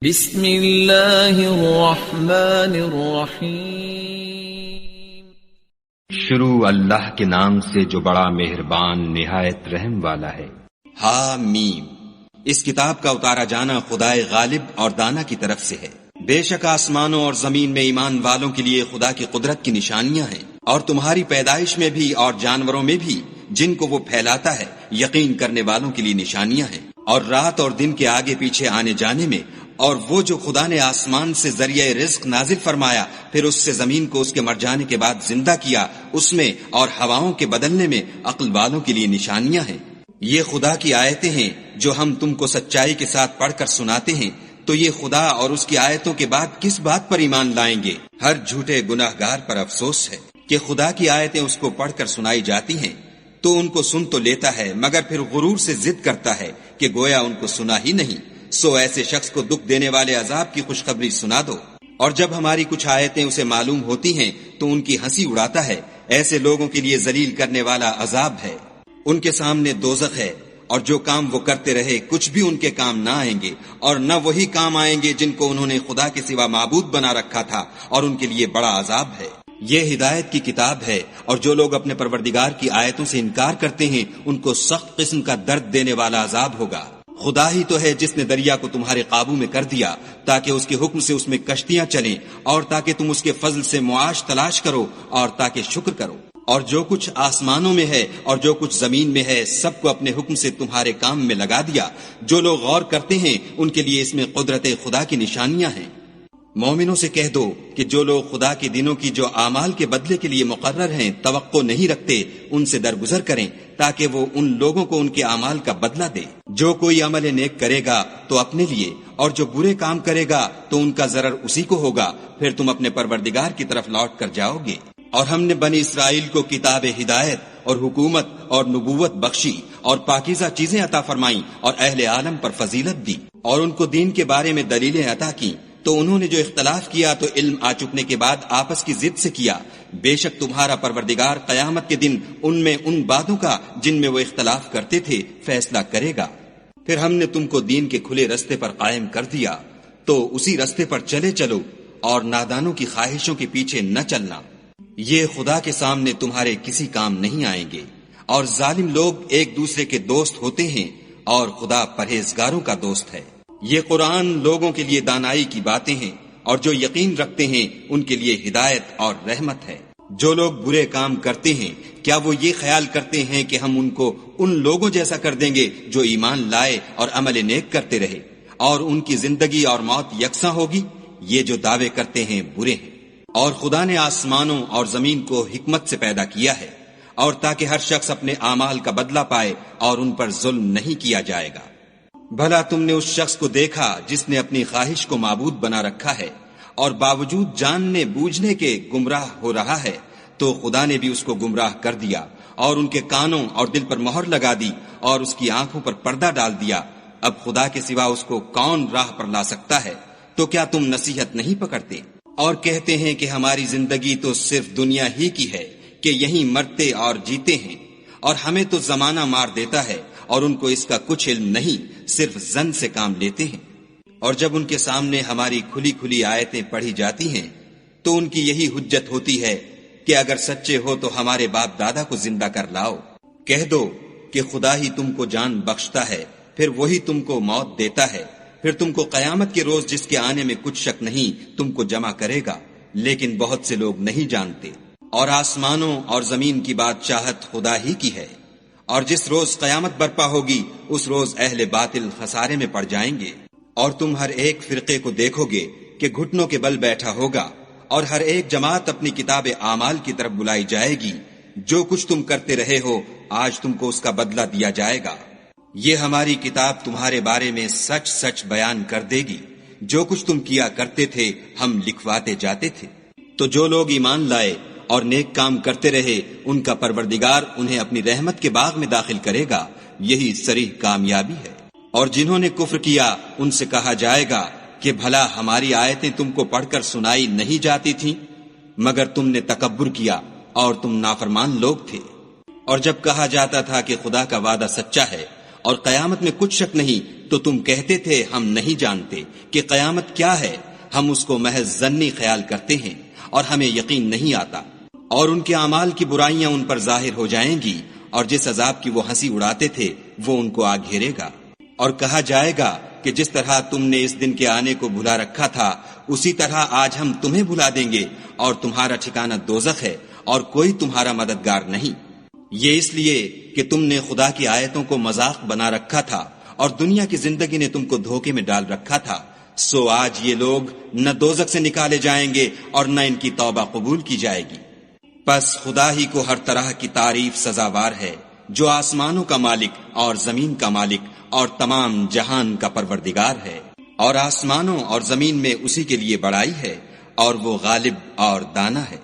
بسم اللہ الرحمن الرحیم۔ شروع اللہ کے نام سے جو بڑا مہربان نہایت رحم والا ہے۔ حامیم، اس کتاب کا اتارا جانا خدائے غالب اور دانا کی طرف سے ہے۔ بے شک آسمانوں اور زمین میں ایمان والوں کے لیے خدا کی قدرت کی نشانیاں ہیں، اور تمہاری پیدائش میں بھی اور جانوروں میں بھی جن کو وہ پھیلاتا ہے یقین کرنے والوں کے لیے نشانیاں ہیں، اور رات اور دن کے آگے پیچھے آنے جانے میں، اور وہ جو خدا نے آسمان سے ذریعہ رزق نازل فرمایا پھر اس سے زمین کو اس کے مر جانے کے بعد زندہ کیا، اس میں اور ہواؤں کے بدلنے میں عقل والوں کے لیے نشانیاں ہیں۔ یہ خدا کی آیتیں ہیں جو ہم تم کو سچائی کے ساتھ پڑھ کر سناتے ہیں، تو یہ خدا اور اس کی آیتوں کے بعد کس بات پر ایمان لائیں گے؟ ہر جھوٹے گناہگار پر افسوس ہے کہ خدا کی آیتیں اس کو پڑھ کر سنائی جاتی ہیں تو ان کو سن تو لیتا ہے مگر پھر غرور سے ضد کرتا ہے کہ گویا ان کو سنا ہی نہیں۔ سو ایسے شخص کو دکھ دینے والے عذاب کی خوشخبری سنا دو، اور جب ہماری کچھ آیتیں اسے معلوم ہوتی ہیں تو ان کی ہنسی اڑاتا ہے۔ ایسے لوگوں کے لیے ذلیل کرنے والا عذاب ہے، ان کے سامنے دوزخ ہے، اور جو کام وہ کرتے رہے کچھ بھی ان کے کام نہ آئیں گے، اور نہ وہی کام آئیں گے جن کو انہوں نے خدا کے سوا معبود بنا رکھا تھا، اور ان کے لیے بڑا عذاب ہے۔ یہ ہدایت کی کتاب ہے، اور جو لوگ اپنے پروردگار کی آیتوں سے انکار کرتے ہیں ان کو سخت قسم کا درد دینے والا عذاب ہوگا۔ خدا ہی تو ہے جس نے دریا کو تمہارے قابو میں کر دیا تاکہ اس کے حکم سے اس میں کشتیاں چلیں، اور تاکہ تم اس کے فضل سے معاش تلاش کرو، اور تاکہ شکر کرو۔ اور جو کچھ آسمانوں میں ہے اور جو کچھ زمین میں ہے سب کو اپنے حکم سے تمہارے کام میں لگا دیا۔ جو لوگ غور کرتے ہیں ان کے لیے اس میں قدرت خدا کی نشانیاں ہیں۔ مومنوں سے کہہ دو کہ جو لوگ خدا کے دنوں کی جو اعمال کے بدلے کے لیے مقرر ہیں توقع نہیں رکھتے ان سے درگزر کریں تاکہ وہ ان لوگوں کو ان کے اعمال کا بدلہ دے۔ جو کوئی عمل نیک کرے گا تو اپنے لیے، اور جو برے کام کرے گا تو ان کا ضرر اسی کو ہوگا، پھر تم اپنے پروردگار کی طرف لوٹ کر جاؤ گے۔ اور ہم نے بنی اسرائیل کو کتاب ہدایت اور حکومت اور نبوت بخشی، اور پاکیزہ چیزیں عطا فرمائیں، اور اہل عالم پر فضیلت دی، اور ان کو دین کے بارے میں دلیلیں عطا کی۔ تو انہوں نے جو اختلاف کیا تو علم آ چکنے کے بعد آپس کی ضد سے کیا۔ بے شک تمہارا پروردگار قیامت کے دن ان میں ان باتوں کا جن میں وہ اختلاف کرتے تھے فیصلہ کرے گا۔ پھر ہم نے تم کو دین کے کھلے رستے پر قائم کر دیا، تو اسی رستے پر چلے چلو، اور نادانوں کی خواہشوں کے پیچھے نہ چلنا۔ یہ خدا کے سامنے تمہارے کسی کام نہیں آئیں گے، اور ظالم لوگ ایک دوسرے کے دوست ہوتے ہیں، اور خدا پرہیزگاروں کا دوست ہے۔ یہ قرآن لوگوں کے لیے دانائی کی باتیں ہیں، اور جو یقین رکھتے ہیں ان کے لیے ہدایت اور رحمت ہے۔ جو لوگ برے کام کرتے ہیں کیا وہ یہ خیال کرتے ہیں کہ ہم ان کو ان لوگوں جیسا کر دیں گے جو ایمان لائے اور عمل نیک کرتے رہے، اور ان کی زندگی اور موت یکساں ہوگی؟ یہ جو دعوے کرتے ہیں برے ہیں۔ اور خدا نے آسمانوں اور زمین کو حکمت سے پیدا کیا ہے، اور تاکہ ہر شخص اپنے اعمال کا بدلہ پائے اور ان پر ظلم نہیں کیا جائے گا۔ بھلا تم نے اس شخص کو دیکھا جس نے اپنی خواہش کو معبود بنا رکھا ہے اور باوجود جاننے بوجھنے کے گمراہ ہو رہا ہے؟ تو خدا نے بھی اس کو گمراہ کر دیا، اور ان کے کانوں اور دل پر مہر لگا دی، اور اس کی آنکھوں پر پردہ ڈال دیا۔ اب خدا کے سوا اس کو کون راہ پر لا سکتا ہے؟ تو کیا تم نصیحت نہیں پکڑتے؟ اور کہتے ہیں کہ ہماری زندگی تو صرف دنیا ہی کی ہے، کہ یہیں مرتے اور جیتے ہیں، اور ہمیں تو زمانہ مار دیتا ہے، اور ان کو اس کا کچھ علم نہیں، صرف ظن سے کام لیتے ہیں۔ اور جب ان کے سامنے ہماری کھلی کھلی آیتیں پڑھی جاتی ہیں تو ان کی یہی حجت ہوتی ہے کہ اگر سچے ہو تو ہمارے باپ دادا کو زندہ کر لاؤ۔ کہہ دو کہ خدا ہی تم کو جان بخشتا ہے، پھر وہی تم کو موت دیتا ہے، پھر تم کو قیامت کے روز جس کے آنے میں کچھ شک نہیں تم کو جمع کرے گا، لیکن بہت سے لوگ نہیں جانتے۔ اور آسمانوں اور زمین کی بادشاہت خدا ہی کی ہے، اور جس روز قیامت برپا ہوگی اس روز اہل باطل خسارے میں پڑ جائیں گے۔ اور تم ہر ایک فرقے کو دیکھو گے کہ گھٹنوں کے بل بیٹھا ہوگا، اور ہر ایک جماعت اپنی کتاب اعمال کی طرف بلائی جائے گی۔ جو کچھ تم کرتے رہے ہو آج تم کو اس کا بدلہ دیا جائے گا۔ یہ ہماری کتاب تمہارے بارے میں سچ سچ بیان کر دے گی، جو کچھ تم کیا کرتے تھے ہم لکھواتے جاتے تھے۔ تو جو لوگ ایمان لائے اور نیک کام کرتے رہے ان کا پروردگار انہیں اپنی رحمت کے باغ میں داخل کرے گا، یہی صریح کامیابی ہے۔ اور جنہوں نے کفر کیا ان سے کہا جائے گا کہ بھلا ہماری آیتیں تم کو پڑھ کر سنائی نہیں جاتی تھیں؟ مگر تم نے تکبر کیا اور تم نافرمان لوگ تھے۔ اور جب کہا جاتا تھا کہ خدا کا وعدہ سچا ہے اور قیامت میں کچھ شک نہیں تو تم کہتے تھے ہم نہیں جانتے کہ قیامت کیا ہے، ہم اس کو محض ظنی خیال کرتے ہیں اور ہمیں یقین نہیں آتا۔ اور ان کے اعمال کی برائیاں ان پر ظاہر ہو جائیں گی، اور جس عذاب کی وہ ہنسی اڑاتے تھے وہ ان کو آ گھیرے گا، اور کہا جائے گا کہ جس طرح تم نے اس دن کے آنے کو بھلا رکھا تھا اسی طرح آج ہم تمہیں بھلا دیں گے، اور تمہارا ٹھکانہ دوزخ ہے اور کوئی تمہارا مددگار نہیں۔ یہ اس لیے کہ تم نے خدا کی آیتوں کو مذاق بنا رکھا تھا اور دنیا کی زندگی نے تم کو دھوکے میں ڈال رکھا تھا، سو آج یہ لوگ نہ دوزخ سے نکالے جائیں گے اور نہ ان کی توبہ قبول کی جائے گی۔ پس خدا ہی کو ہر طرح کی تعریف سزاوار ہے، جو آسمانوں کا مالک اور زمین کا مالک اور تمام جہان کا پروردگار ہے، اور آسمانوں اور زمین میں اسی کے لیے بڑائی ہے، اور وہ غالب اور دانا ہے۔